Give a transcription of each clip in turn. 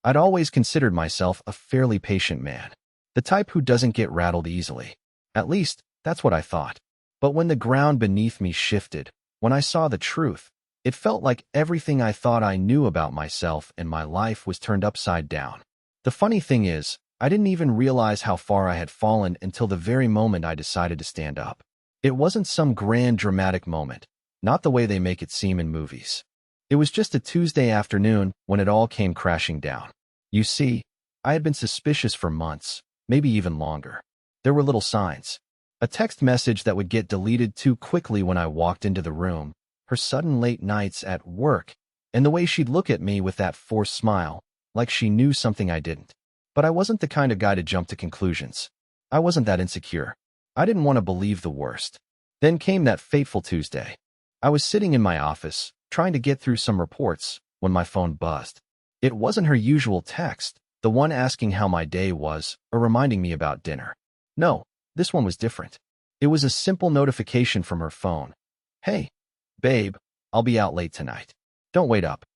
I'd always considered myself a fairly patient man, the type who doesn't get rattled easily. At least, that's what I thought. But when the ground beneath me shifted, when I saw the truth, it felt like everything I thought I knew about myself and my life was turned upside down. The funny thing is, I didn't even realize how far I had fallen until the very moment I decided to stand up. It wasn't some grand dramatic moment, not the way they make it seem in movies. It was just a Tuesday afternoon when it all came crashing down. You see, I had been suspicious for months, maybe even longer. There were little signs. A text message that would get deleted too quickly when I walked into the room, her sudden late nights at work, and the way she'd look at me with that forced smile, like she knew something I didn't. But I wasn't the kind of guy to jump to conclusions. I wasn't that insecure. I didn't want to believe the worst. Then came that fateful Tuesday. I was sitting in my office, trying to get through some reports, when my phone buzzed. It wasn't her usual text, the one asking how my day was, or reminding me about dinner. No, this one was different. It was a simple notification from her phone. Hey, babe, I'll be out late tonight. Don't wait up.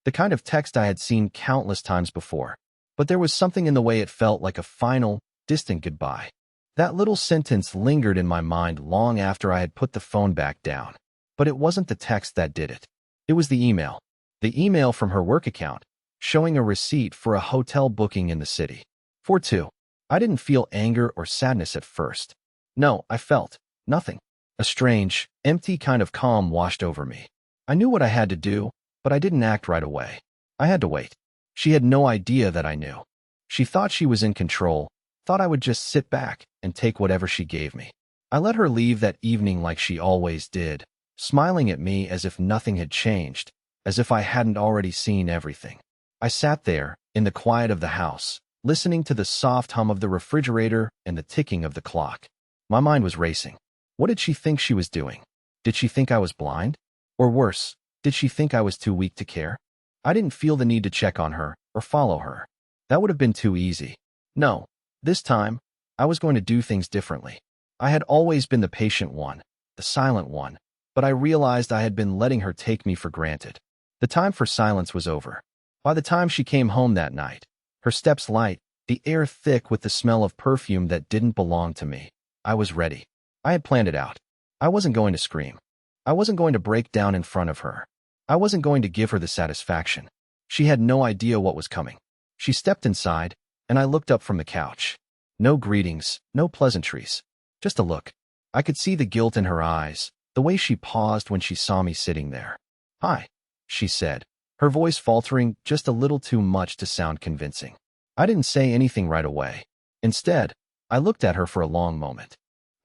The kind of text I had seen countless times before. But there was something in the way it felt like a final, distant goodbye. That little sentence lingered in my mind long after I had put the phone back down. But it wasn't the text that did it. It was the email. The email from her work account, showing a receipt for a hotel booking in the city. For two. I didn't feel anger or sadness at first. No, I felt nothing. A strange, empty kind of calm washed over me. I knew what I had to do, but I didn't act right away. I had to wait. She had no idea that I knew. She thought she was in control, thought I would just sit back and take whatever she gave me. I let her leave that evening like she always did, smiling at me as if nothing had changed, as if I hadn't already seen everything. I sat there, in the quiet of the house, listening to the soft hum of the refrigerator and the ticking of the clock. My mind was racing. What did she think she was doing? Did she think I was blind? Or worse, did she think I was too weak to care? I didn't feel the need to check on her or follow her. That would have been too easy. No, this time, I was going to do things differently. I had always been the patient one, the silent one, but I realized I had been letting her take me for granted. The time for silence was over. By the time she came home that night, her steps light, the air thick with the smell of perfume that didn't belong to me, I was ready. I had planned it out. I wasn't going to scream. I wasn't going to break down in front of her. I wasn't going to give her the satisfaction. She had no idea what was coming. She stepped inside, and I looked up from the couch. No greetings, no pleasantries. Just a look. I could see the guilt in her eyes, the way she paused when she saw me sitting there. "Hi," she said, her voice faltering just a little too much to sound convincing. I didn't say anything right away. Instead, I looked at her for a long moment.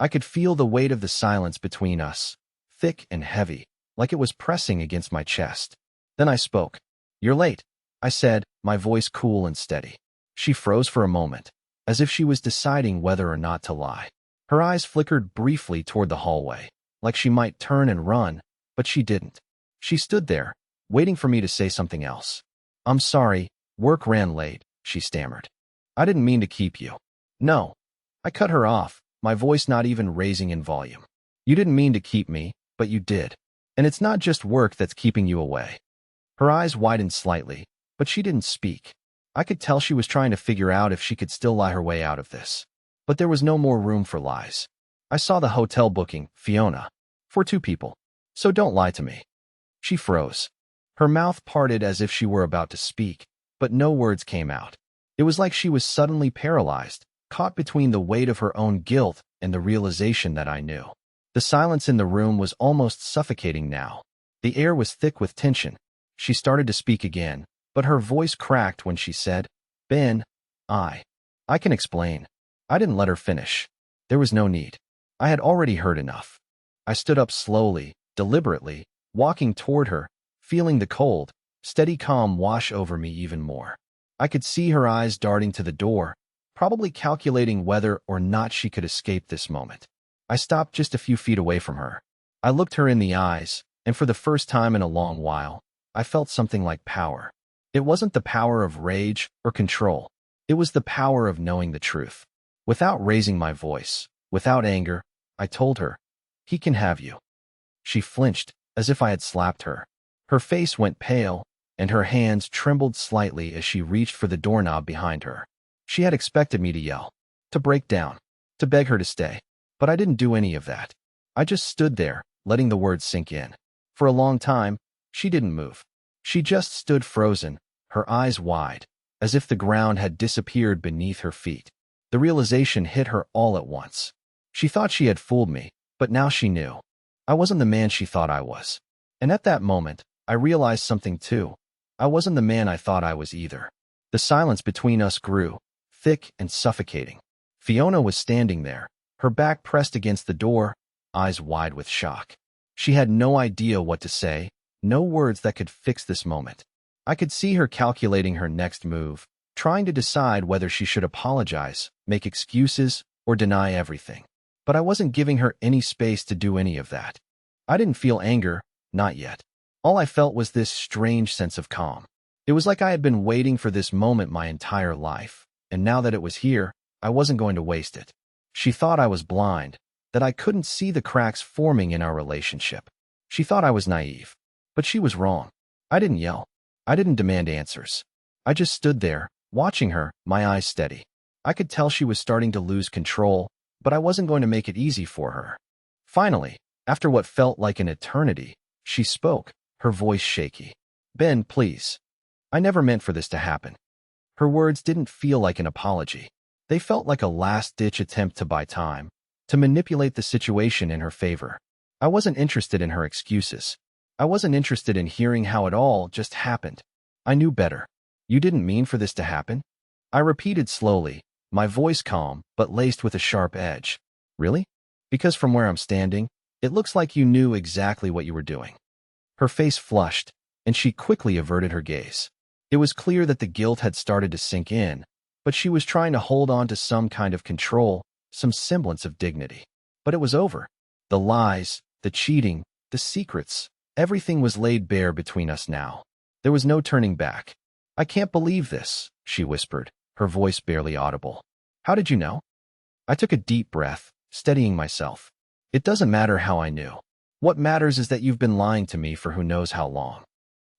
I could feel the weight of the silence between us, thick and heavy, like it was pressing against my chest. Then I spoke. "You're late," I said, my voice cool and steady. She froze for a moment, as if she was deciding whether or not to lie. Her eyes flickered briefly toward the hallway, like she might turn and run, but she didn't. She stood there, waiting for me to say something else. "I'm sorry, work ran late," she stammered. "I didn't mean to keep you." "No." I cut her off, my voice not even raising in volume. "You didn't mean to keep me, but you did. And it's not just work that's keeping you away." Her eyes widened slightly, but she didn't speak. I could tell she was trying to figure out if she could still lie her way out of this. But there was no more room for lies. "I saw the hotel booking, Fiona. For 2 people. So don't lie to me." She froze. Her mouth parted as if she were about to speak, but no words came out. It was like she was suddenly paralyzed, caught between the weight of her own guilt and the realization that I knew. The silence in the room was almost suffocating now. The air was thick with tension. She started to speak again, but her voice cracked when she said, "Ben, I can explain." I didn't let her finish. There was no need. I had already heard enough. I stood up slowly, deliberately, walking toward her, feeling the cold, steady calm wash over me even more. I could see her eyes darting to the door, probably calculating whether or not she could escape this moment. I stopped just a few feet away from her. I looked her in the eyes, and for the first time in a long while, I felt something like power. It wasn't the power of rage or control. It was the power of knowing the truth. Without raising my voice, without anger, I told her, "He can have you." She flinched, as if I had slapped her. Her face went pale, and her hands trembled slightly as she reached for the doorknob behind her. She had expected me to yell, to break down, to beg her to stay, but I didn't do any of that. I just stood there, letting the words sink in. For a long time, she didn't move. She just stood frozen, her eyes wide, as if the ground had disappeared beneath her feet. The realization hit her all at once. She thought she had fooled me, but now she knew. I wasn't the man she thought I was. And at that moment, I realized something too. I wasn't the man I thought I was either. The silence between us grew, thick and suffocating. Fiona was standing there, her back pressed against the door, eyes wide with shock. She had no idea what to say, no words that could fix this moment. I could see her calculating her next move, trying to decide whether she should apologize, make excuses, or deny everything. But I wasn't giving her any space to do any of that. I didn't feel anger, not yet. All I felt was this strange sense of calm. It was like I had been waiting for this moment my entire life, and now that it was here, I wasn't going to waste it. She thought I was blind, that I couldn't see the cracks forming in our relationship. She thought I was naive, but she was wrong. I didn't yell. I didn't demand answers. I just stood there, watching her, my eyes steady. I could tell she was starting to lose control, but I wasn't going to make it easy for her. Finally, after what felt like an eternity, she spoke, her voice shaky. "Ben, please. I never meant for this to happen." Her words didn't feel like an apology. They felt like a last-ditch attempt to buy time, to manipulate the situation in her favor. I wasn't interested in her excuses. I wasn't interested in hearing how it all just happened. I knew better. "You didn't mean for this to happen?" I repeated slowly, my voice calm but laced with a sharp edge. "Really? Because from where I'm standing, it looks like you knew exactly what you were doing." Her face flushed, and she quickly averted her gaze. It was clear that the guilt had started to sink in, but she was trying to hold on to some kind of control, some semblance of dignity. But it was over. The lies, the cheating, the secrets, everything was laid bare between us now. There was no turning back. "I can't believe this," she whispered, her voice barely audible. "How did you know?" I took a deep breath, steadying myself. "It doesn't matter how I knew. What matters is that you've been lying to me for who knows how long."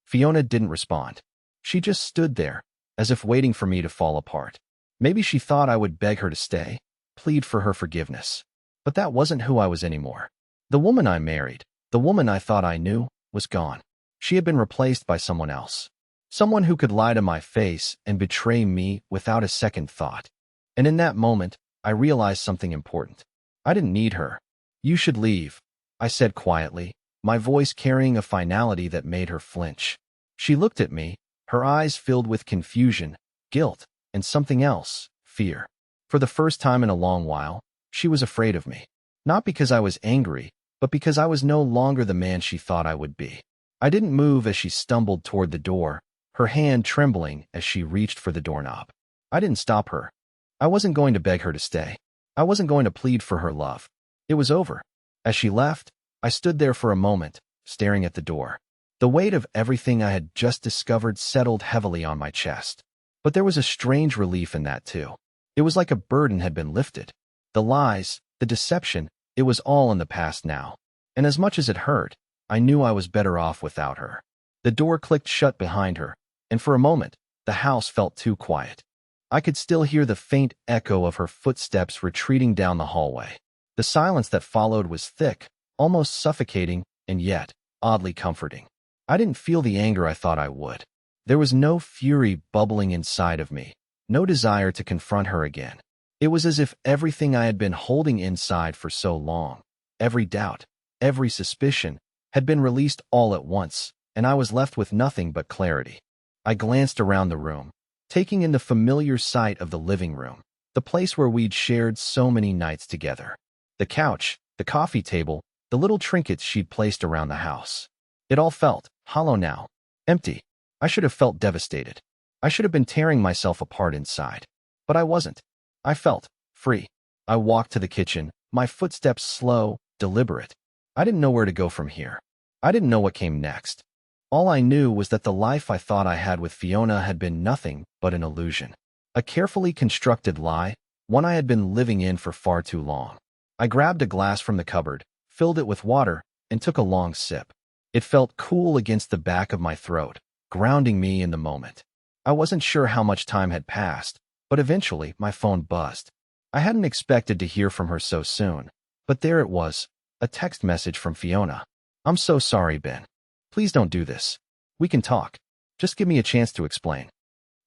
Fiona didn't respond. She just stood there, as if waiting for me to fall apart. Maybe she thought I would beg her to stay, plead for her forgiveness. But that wasn't who I was anymore. The woman I married, the woman I thought I knew, was gone. She had been replaced by someone else. Someone who could lie to my face and betray me without a second thought. And in that moment, I realized something important. I didn't need her. "You should leave," I said quietly, my voice carrying a finality that made her flinch. She looked at me, her eyes filled with confusion, guilt, and something else, fear. For the first time in a long while, she was afraid of me. Not because I was angry, but because I was no longer the man she thought I would be. I didn't move as she stumbled toward the door, her hand trembling as she reached for the doorknob. I didn't stop her. I wasn't going to beg her to stay. I wasn't going to plead for her love. It was over. As she left, I stood there for a moment, staring at the door. The weight of everything I had just discovered settled heavily on my chest. But there was a strange relief in that too. It was like a burden had been lifted. The lies, the deception, it was all in the past now. And as much as it hurt, I knew I was better off without her. The door clicked shut behind her, and for a moment, the house felt too quiet. I could still hear the faint echo of her footsteps retreating down the hallway. The silence that followed was thick, almost suffocating, and yet, oddly comforting. I didn't feel the anger I thought I would. There was no fury bubbling inside of me, no desire to confront her again. It was as if everything I had been holding inside for so long, every doubt, every suspicion, had been released all at once, and I was left with nothing but clarity. I glanced around the room, taking in the familiar sight of the living room, the place where we'd shared so many nights together. The couch, the coffee table, the little trinkets she'd placed around the house. It all felt hollow now, empty. I should have felt devastated. I should have been tearing myself apart inside. But I wasn't. I felt free. I walked to the kitchen, my footsteps slow, deliberate. I didn't know where to go from here. I didn't know what came next. All I knew was that the life I thought I had with Fiona had been nothing but an illusion. A carefully constructed lie, one I had been living in for far too long. I grabbed a glass from the cupboard, filled it with water, and took a long sip. It felt cool against the back of my throat, grounding me in the moment. I wasn't sure how much time had passed, but eventually my phone buzzed. I hadn't expected to hear from her so soon, but there it was, a text message from Fiona. "I'm so sorry, Ben. Please don't do this. We can talk. Just give me a chance to explain."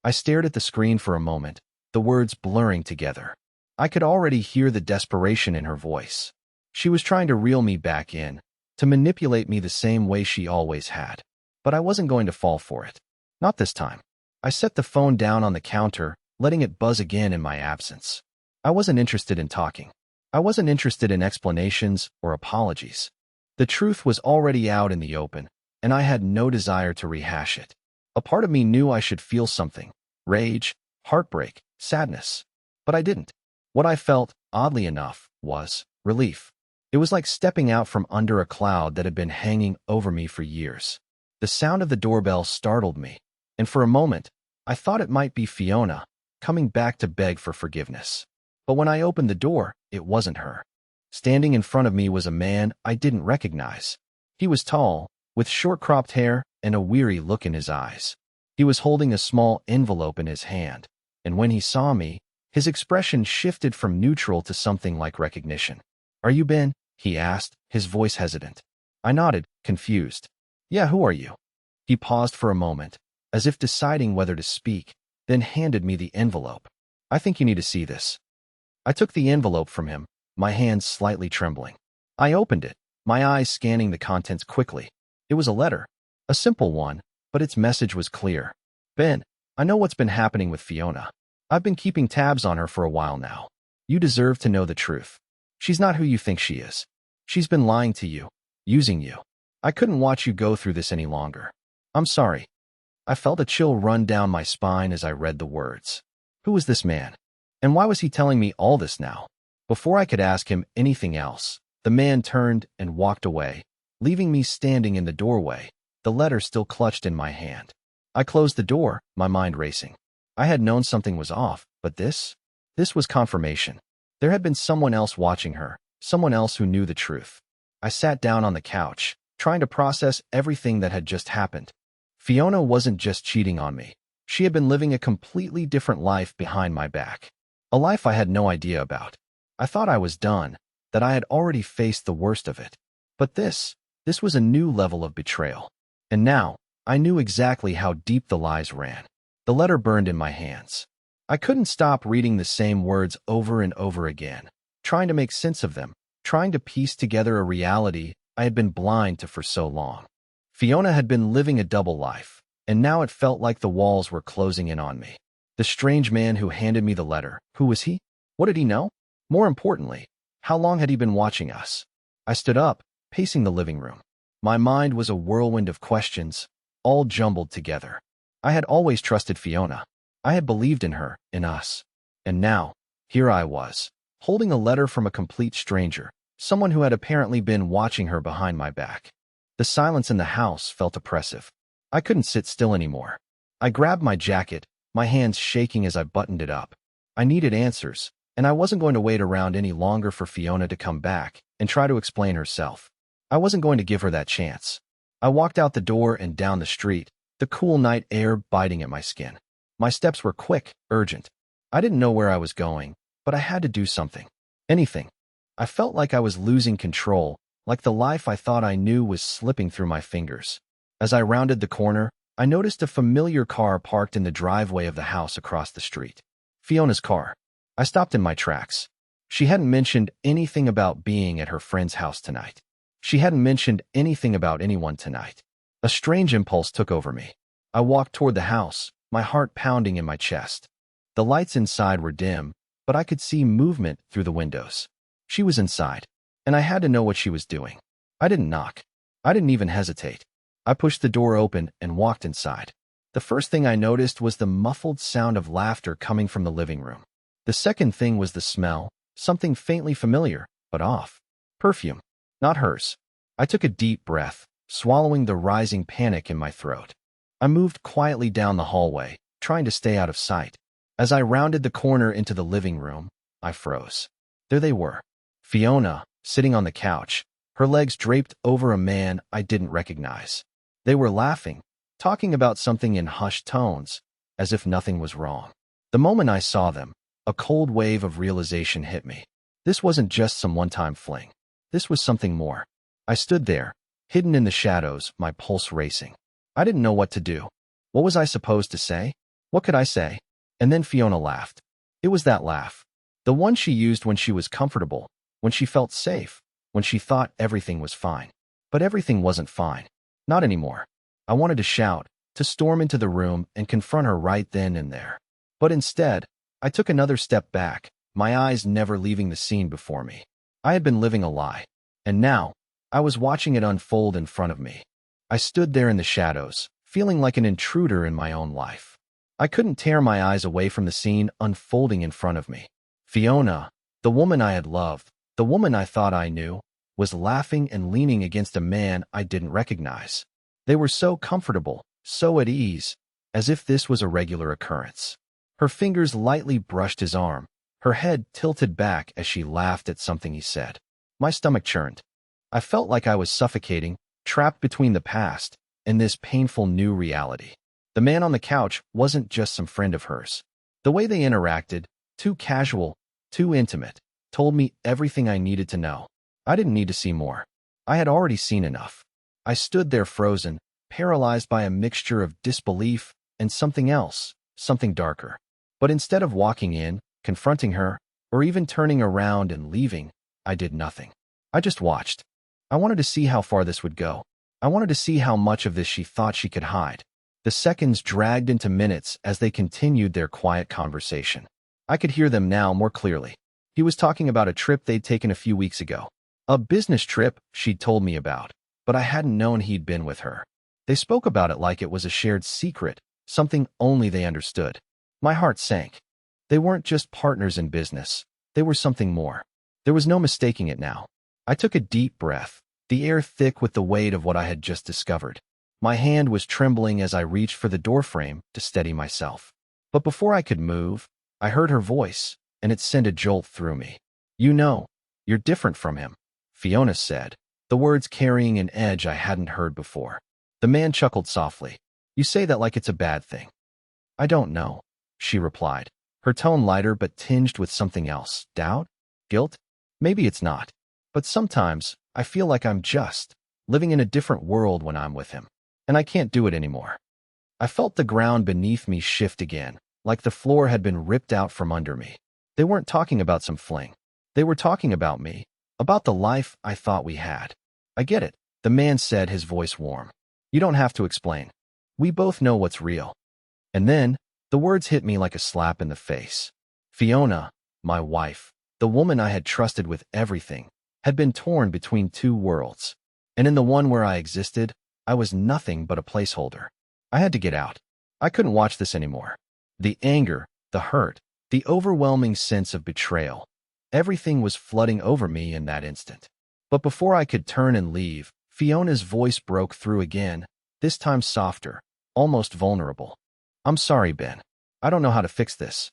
I stared at the screen for a moment, the words blurring together. I could already hear the desperation in her voice. She was trying to reel me back in, to manipulate me the same way she always had. But I wasn't going to fall for it. Not this time. I set the phone down on the counter, letting it buzz again in my absence. I wasn't interested in talking. I wasn't interested in explanations or apologies. The truth was already out in the open, and I had no desire to rehash it. A part of me knew I should feel something: rage, heartbreak, sadness. But I didn't. What I felt, oddly enough, was relief. It was like stepping out from under a cloud that had been hanging over me for years. The sound of the doorbell startled me, and for a moment, I thought it might be Fiona, coming back to beg for forgiveness. But when I opened the door, it wasn't her. Standing in front of me was a man I didn't recognize. He was tall, with short-cropped hair and a weary look in his eyes. He was holding a small envelope in his hand, and when he saw me, his expression shifted from neutral to something like recognition. "Are you Ben?" he asked, his voice hesitant. I nodded, confused. "Yeah, who are you?" He paused for a moment, as if deciding whether to speak, then handed me the envelope. "I think you need to see this." I took the envelope from him, my hands slightly trembling. I opened it, my eyes scanning the contents quickly. It was a letter, a simple one, but its message was clear. "Ben, I know what's been happening with Fiona. I've been keeping tabs on her for a while now. You deserve to know the truth. She's not who you think she is. She's been lying to you, using you. I couldn't watch you go through this any longer. I'm sorry." I felt a chill run down my spine as I read the words. Who was this man? And why was he telling me all this now? Before I could ask him anything else, the man turned and walked away, leaving me standing in the doorway, the letter still clutched in my hand. I closed the door, my mind racing. I had known something was off, but this was confirmation. There had been someone else watching her, someone else who knew the truth. I sat down on the couch, trying to process everything that had just happened. Fiona wasn't just cheating on me. She had been living a completely different life behind my back. A life I had no idea about. I thought I was done, that I had already faced the worst of it. But this was a new level of betrayal. And now, I knew exactly how deep the lies ran. The letter burned in my hands. I couldn't stop reading the same words over and over again, trying to make sense of them, trying to piece together a reality I had been blind to for so long. Fiona had been living a double life, and now it felt like the walls were closing in on me. The strange man who handed me the letter, who was he? What did he know? More importantly, how long had he been watching us? I stood up, pacing the living room. My mind was a whirlwind of questions, all jumbled together. I had always trusted Fiona. I had believed in her, in us. And now, here I was, holding a letter from a complete stranger, someone who had apparently been watching her behind my back. The silence in the house felt oppressive. I couldn't sit still anymore. I grabbed my jacket, my hands shaking as I buttoned it up. I needed answers, and I wasn't going to wait around any longer for Fiona to come back and try to explain herself. I wasn't going to give her that chance. I walked out the door and down the street, the cool night air biting at my skin. My steps were quick, urgent. I didn't know where I was going, but I had to do something. Anything. I felt like I was losing control, like the life I thought I knew was slipping through my fingers. As I rounded the corner, I noticed a familiar car parked in the driveway of the house across the street. Fiona's car. I stopped in my tracks. She hadn't mentioned anything about being at her friend's house tonight. She hadn't mentioned anything about anyone tonight. A strange impulse took over me. I walked toward the house, my heart pounding in my chest. The lights inside were dim, but I could see movement through the windows. She was inside, and I had to know what she was doing. I didn't knock. I didn't even hesitate. I pushed the door open and walked inside. The first thing I noticed was the muffled sound of laughter coming from the living room. The second thing was the smell, something faintly familiar, but off. Perfume. Not hers. I took a deep breath, swallowing the rising panic in my throat. I moved quietly down the hallway, trying to stay out of sight. As I rounded the corner into the living room, I froze. There they were. Fiona, sitting on the couch, her legs draped over a man I didn't recognize. They were laughing, talking about something in hushed tones, as if nothing was wrong. The moment I saw them, a cold wave of realization hit me. This wasn't just some one-time fling. This was something more. I stood there, hidden in the shadows, my pulse racing. I didn't know what to do. What was I supposed to say? What could I say? And then Fiona laughed. It was that laugh. The one she used when she was comfortable, when she felt safe, when she thought everything was fine. But everything wasn't fine. Not anymore. I wanted to shout, to storm into the room and confront her right then and there. But instead, I took another step back, my eyes never leaving the scene before me. I had been living a lie, and now, I was watching it unfold in front of me. I stood there in the shadows, feeling like an intruder in my own life. I couldn't tear my eyes away from the scene unfolding in front of me. Fiona, the woman I had loved, the woman I thought I knew, was laughing and leaning against a man I didn't recognize. They were so comfortable, so at ease, as if this was a regular occurrence. Her fingers lightly brushed his arm, her head tilted back as she laughed at something he said. My stomach churned. I felt like I was suffocating, trapped between the past and this painful new reality. The man on the couch wasn't just some friend of hers. The way they interacted, too casual, too intimate, told me everything I needed to know. I didn't need to see more. I had already seen enough. I stood there frozen, paralyzed by a mixture of disbelief and something else, something darker. But instead of walking in, confronting her, or even turning around and leaving, I did nothing. I just watched. I wanted to see how far this would go. I wanted to see how much of this she thought she could hide. The seconds dragged into minutes as they continued their quiet conversation. I could hear them now more clearly. He was talking about a trip they'd taken a few weeks ago. A business trip she'd told me about, but I hadn't known he'd been with her. They spoke about it like it was a shared secret, something only they understood. My heart sank. They weren't just partners in business. They were something more. There was no mistaking it now. I took a deep breath, the air thick with the weight of what I had just discovered. My hand was trembling as I reached for the doorframe to steady myself. But before I could move, I heard her voice, and it sent a jolt through me. You know, you're different from him, Fiona said, the words carrying an edge I hadn't heard before. The man chuckled softly. You say that like it's a bad thing. I don't know, she replied, her tone lighter but tinged with something else. Doubt? Guilt? Maybe it's not. But sometimes, I feel like I'm just living in a different world when I'm with him. And I can't do it anymore. I felt the ground beneath me shift again, like the floor had been ripped out from under me. They weren't talking about some fling. They were talking about me, about the life I thought we had. I get it, the man said, his voice warm. You don't have to explain. We both know what's real. And then, the words hit me like a slap in the face. Fiona, my wife, the woman I had trusted with everything, had been torn between two worlds. And in the one where I existed, I was nothing but a placeholder. I had to get out. I couldn't watch this anymore. The anger, the hurt, the overwhelming sense of betrayal. Everything was flooding over me in that instant. But before I could turn and leave, Fiona's voice broke through again, this time softer, almost vulnerable. I'm sorry, Ben. I don't know how to fix this.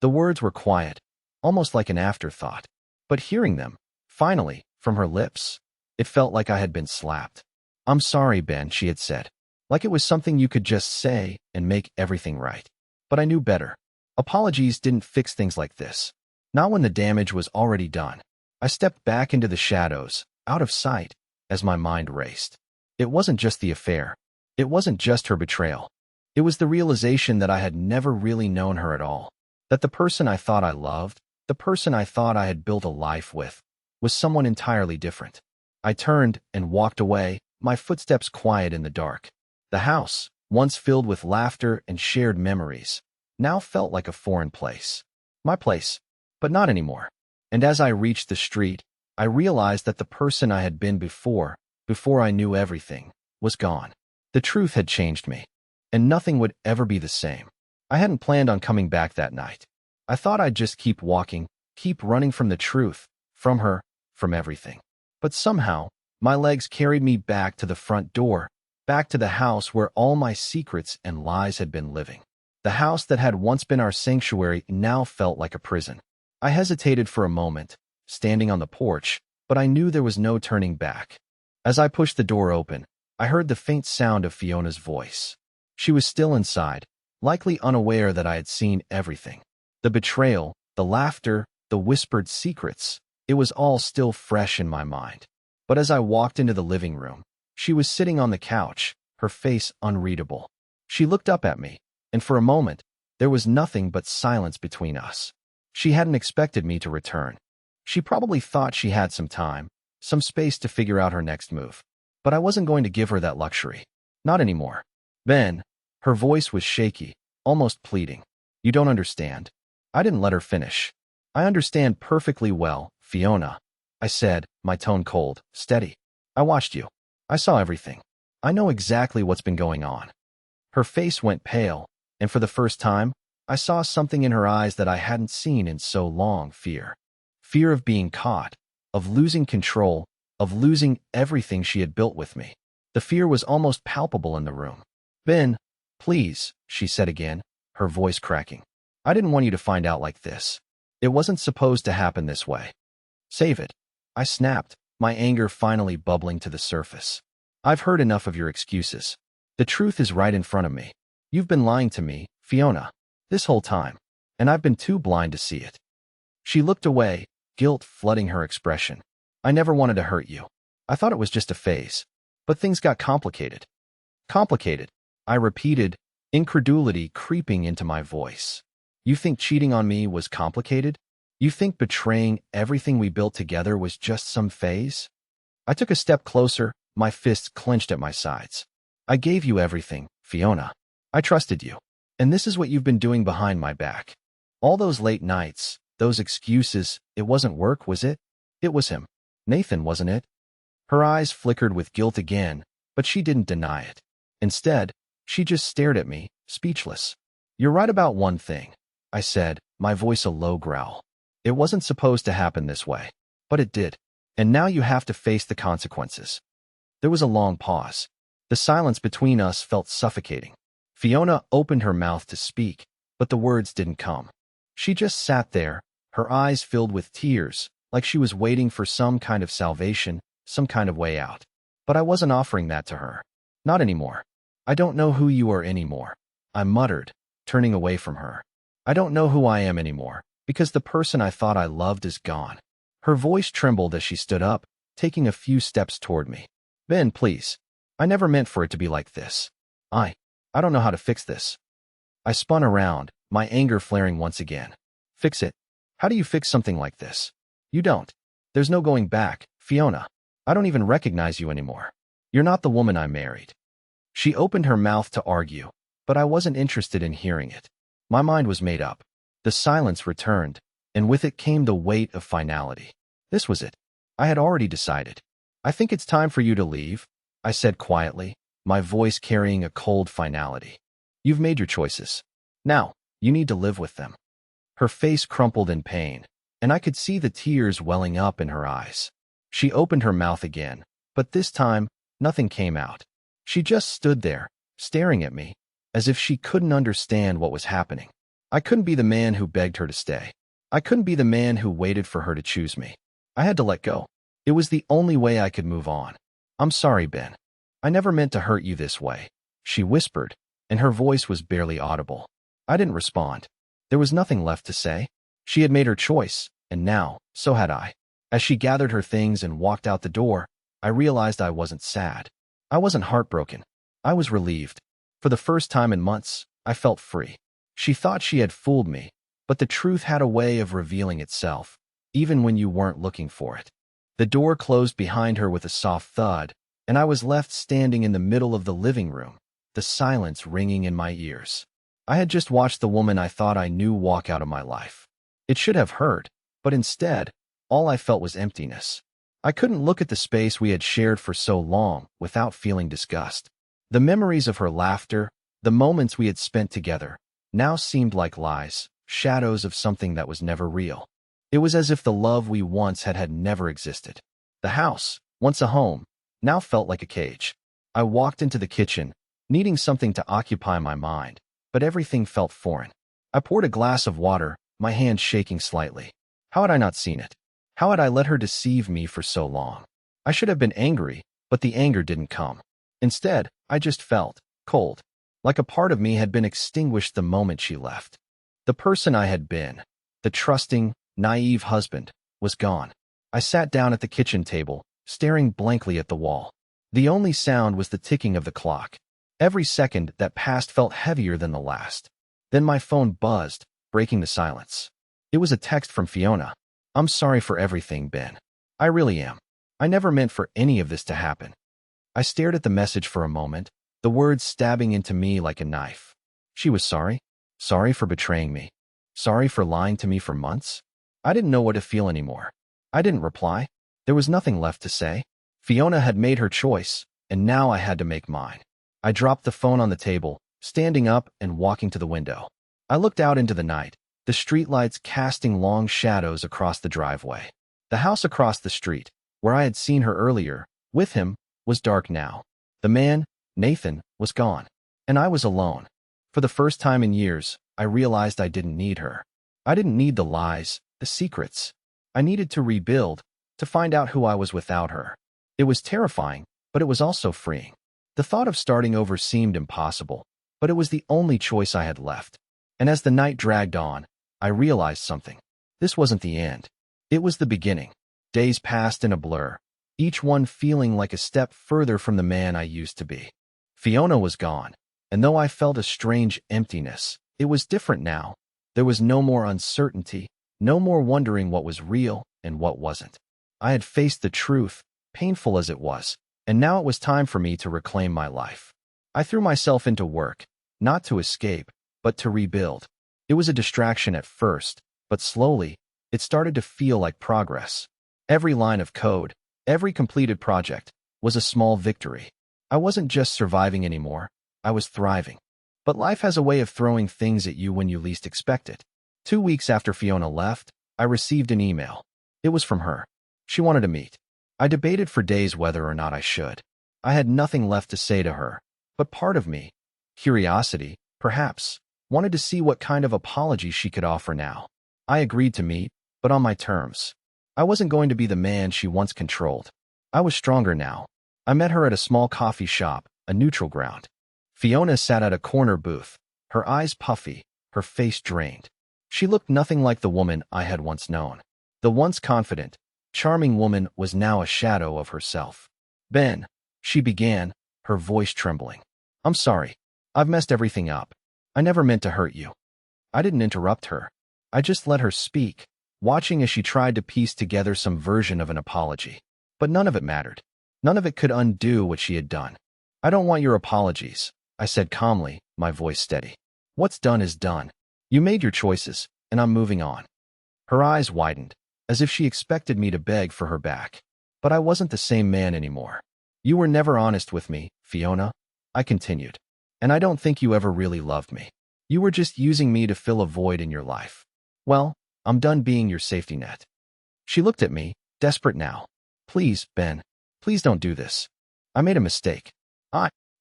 The words were quiet, almost like an afterthought. But hearing them, finally, from her lips, it felt like I had been slapped. I'm sorry, Ben, she had said, like it was something you could just say and make everything right. But I knew better. Apologies didn't fix things like this. Not when the damage was already done. I stepped back into the shadows, out of sight, as my mind raced. It wasn't just the affair. It wasn't just her betrayal. It was the realization that I had never really known her at all. That the person I thought I loved, the person I thought I had built a life with, was someone entirely different. I turned and walked away, my footsteps quiet in the dark. The house, once filled with laughter and shared memories, now felt like a foreign place. My place, but not anymore. And as I reached the street, I realized that the person I had been before I knew everything, was gone. The truth had changed me, and nothing would ever be the same. I hadn't planned on coming back that night. I thought I'd just keep walking, keep running from the truth, from her, from everything. But somehow, my legs carried me back to the front door, back to the house where all my secrets and lies had been living. The house that had once been our sanctuary now felt like a prison. I hesitated for a moment, standing on the porch, but I knew there was no turning back. As I pushed the door open, I heard the faint sound of Fiona's voice. She was still inside, likely unaware that I had seen everything. The betrayal, the laughter, the whispered secrets, it was all still fresh in my mind. But as I walked into the living room, she was sitting on the couch, her face unreadable. She looked up at me, and for a moment, there was nothing but silence between us. She hadn't expected me to return. She probably thought she had some time, some space to figure out her next move. But I wasn't going to give her that luxury. Not anymore. Ben, her voice was shaky, almost pleading. You don't understand. I didn't let her finish. I understand perfectly well, Fiona, I said, my tone cold, steady. I watched you. I saw everything. I know exactly what's been going on. Her face went pale, and for the first time, I saw something in her eyes that I hadn't seen in so long, fear. Fear of being caught, of losing control, of losing everything she had built with me. The fear was almost palpable in the room. Ben, please, she said again, her voice cracking. I didn't want you to find out like this. It wasn't supposed to happen this way. Save it. I snapped, my anger finally bubbling to the surface. I've heard enough of your excuses. The truth is right in front of me. You've been lying to me, Fiona, this whole time, and I've been too blind to see it. She looked away, guilt flooding her expression. I never wanted to hurt you. I thought it was just a phase. But things got complicated. Complicated, I repeated, incredulity creeping into my voice. You think cheating on me was complicated? You think betraying everything we built together was just some phase? I took a step closer, my fists clenched at my sides. I gave you everything, Fiona. I trusted you. And this is what you've been doing behind my back. All those late nights, those excuses, it wasn't work, was it? It was him. Nathan, wasn't it? Her eyes flickered with guilt again, but she didn't deny it. Instead, she just stared at me, speechless. You're right about one thing, I said, my voice a low growl. It wasn't supposed to happen this way. But it did. And now you have to face the consequences. There was a long pause. The silence between us felt suffocating. Fiona opened her mouth to speak, but the words didn't come. She just sat there, her eyes filled with tears, like she was waiting for some kind of salvation, some kind of way out. But I wasn't offering that to her. Not anymore. I don't know who you are anymore, I muttered, turning away from her. I don't know who I am anymore, because the person I thought I loved is gone. Her voice trembled as she stood up, taking a few steps toward me. Ben, please. I never meant for it to be like this. I don't know how to fix this. I spun around, my anger flaring once again. Fix it? How do you fix something like this? You don't. There's no going back, Fiona. I don't even recognize you anymore. You're not the woman I married. She opened her mouth to argue, but I wasn't interested in hearing it. My mind was made up. The silence returned, and with it came the weight of finality. This was it. I had already decided. I think it's time for you to leave, I said quietly, my voice carrying a cold finality. You've made your choices. Now, you need to live with them. Her face crumpled in pain, and I could see the tears welling up in her eyes. She opened her mouth again, but this time, nothing came out. She just stood there, staring at me, as if she couldn't understand what was happening. I couldn't be the man who begged her to stay. I couldn't be the man who waited for her to choose me. I had to let go. It was the only way I could move on. I'm sorry, Ben. I never meant to hurt you this way, she whispered, and her voice was barely audible. I didn't respond. There was nothing left to say. She had made her choice, and now, so had I. As she gathered her things and walked out the door, I realized I wasn't sad. I wasn't heartbroken. I was relieved. For the first time in months, I felt free. She thought she had fooled me, but the truth had a way of revealing itself, even when you weren't looking for it. The door closed behind her with a soft thud, and I was left standing in the middle of the living room, the silence ringing in my ears. I had just watched the woman I thought I knew walk out of my life. It should have hurt, but instead, all I felt was emptiness. I couldn't look at the space we had shared for so long without feeling disgust. The memories of her laughter, the moments we had spent together, now seemed like lies, shadows of something that was never real. It was as if the love we once had never existed. The house, once a home, now felt like a cage. I walked into the kitchen, needing something to occupy my mind, but everything felt foreign. I poured a glass of water, my hand shaking slightly. How had I not seen it? How had I let her deceive me for so long? I should have been angry, but the anger didn't come. Instead, I just felt cold, like a part of me had been extinguished the moment she left. The person I had been, the trusting, naive husband, was gone. I sat down at the kitchen table, staring blankly at the wall. The only sound was the ticking of the clock. Every second that passed felt heavier than the last. Then my phone buzzed, breaking the silence. It was a text from Fiona. "I'm sorry for everything, Ben. I really am. I never meant for any of this to happen." I stared at the message for a moment, the words stabbing into me like a knife. She was sorry? Sorry for betraying me? Sorry for lying to me for months? I didn't know what to feel anymore. I didn't reply. There was nothing left to say. Fiona had made her choice, and now I had to make mine. I dropped the phone on the table, standing up and walking to the window. I looked out into the night, the streetlights casting long shadows across the driveway. The house across the street, where I had seen her earlier, with him, was dark now. The man, Nathan, was gone, and I was alone. For the first time in years, I realized I didn't need her. I didn't need the lies, the secrets. I needed to rebuild, to find out who I was without her. It was terrifying, but it was also freeing. The thought of starting over seemed impossible, but it was the only choice I had left. And as the night dragged on, I realized something. This wasn't the end. It was the beginning. Days passed in a blur, each one feeling like a step further from the man I used to be. Fiona was gone, and though I felt a strange emptiness, it was different now. There was no more uncertainty, no more wondering what was real and what wasn't. I had faced the truth, painful as it was, and now it was time for me to reclaim my life. I threw myself into work, not to escape, but to rebuild. It was a distraction at first, but slowly, it started to feel like progress. Every line of code, every completed project, was a small victory. I wasn't just surviving anymore, I was thriving. But life has a way of throwing things at you when you least expect it. 2 weeks after Fiona left, I received an email. It was from her. She wanted to meet. I debated for days whether or not I should. I had nothing left to say to her, but part of me, curiosity, perhaps, wanted to see what kind of apology she could offer now. I agreed to meet, but on my terms. I wasn't going to be the man she once controlled. I was stronger now. I met her at a small coffee shop, a neutral ground. Fiona sat at a corner booth, her eyes puffy, her face drained. She looked nothing like the woman I had once known. The once confident, charming woman was now a shadow of herself. "Ben," she began, her voice trembling. "I'm sorry. I've messed everything up. I never meant to hurt you." I didn't interrupt her. I just let her speak, watching as she tried to piece together some version of an apology. But none of it mattered. None of it could undo what she had done. "I don't want your apologies," I said calmly, my voice steady. "What's done is done. You made your choices, and I'm moving on." Her eyes widened, as if she expected me to beg for her back. But I wasn't the same man anymore. "You were never honest with me, Fiona," I continued. "And I don't think you ever really loved me. You were just using me to fill a void in your life. Well, I'm done being your safety net." She looked at me, desperate now. "Please, Ben, please don't do this. I made a mistake."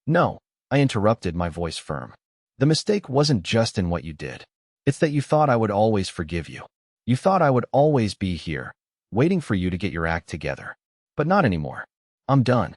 No, I interrupted, my voice firm. "The mistake wasn't just in what you did. It's that you thought I would always forgive you. You thought I would always be here, waiting for you to get your act together. But not anymore. I'm done."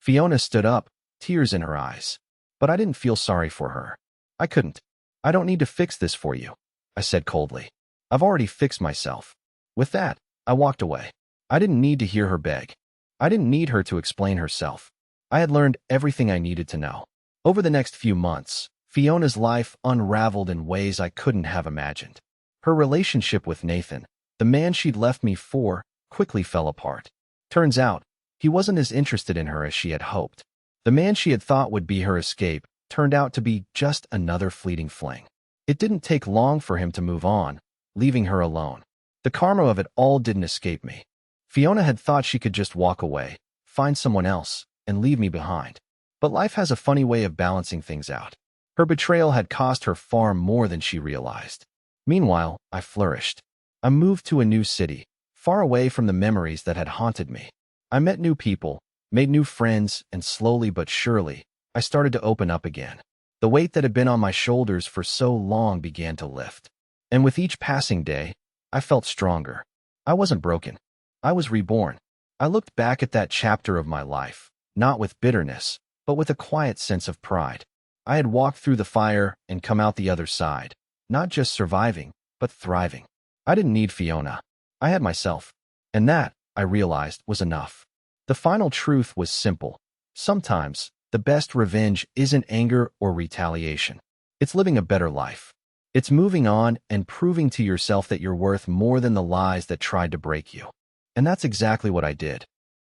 Fiona stood up, tears in her eyes. But I didn't feel sorry for her. I couldn't. "I don't need to fix this for you," I said coldly. "I've already fixed myself." With that, I walked away. I didn't need to hear her beg. I didn't need her to explain herself. I had learned everything I needed to know. Over the next few months, Fiona's life unraveled in ways I couldn't have imagined. Her relationship with Nathan, the man she'd left me for, quickly fell apart. Turns out, he wasn't as interested in her as she had hoped. The man she had thought would be her escape turned out to be just another fleeting fling. It didn't take long for him to move on, leaving her alone. The karma of it all didn't escape me. Fiona had thought she could just walk away, find someone else, and leave me behind. But life has a funny way of balancing things out. Her betrayal had cost her far more than she realized. Meanwhile, I flourished. I moved to a new city, far away from the memories that had haunted me. I met new people, made new friends, and slowly but surely, I started to open up again. The weight that had been on my shoulders for so long began to lift. And with each passing day, I felt stronger. I wasn't broken. I was reborn. I looked back at that chapter of my life, not with bitterness, but with a quiet sense of pride. I had walked through the fire and come out the other side, not just surviving, but thriving. I didn't need Fiona. I had myself. And that, I realized, was enough. The final truth was simple. Sometimes, the best revenge isn't anger or retaliation. It's living a better life. It's moving on and proving to yourself that you're worth more than the lies that tried to break you. And that's exactly what I did.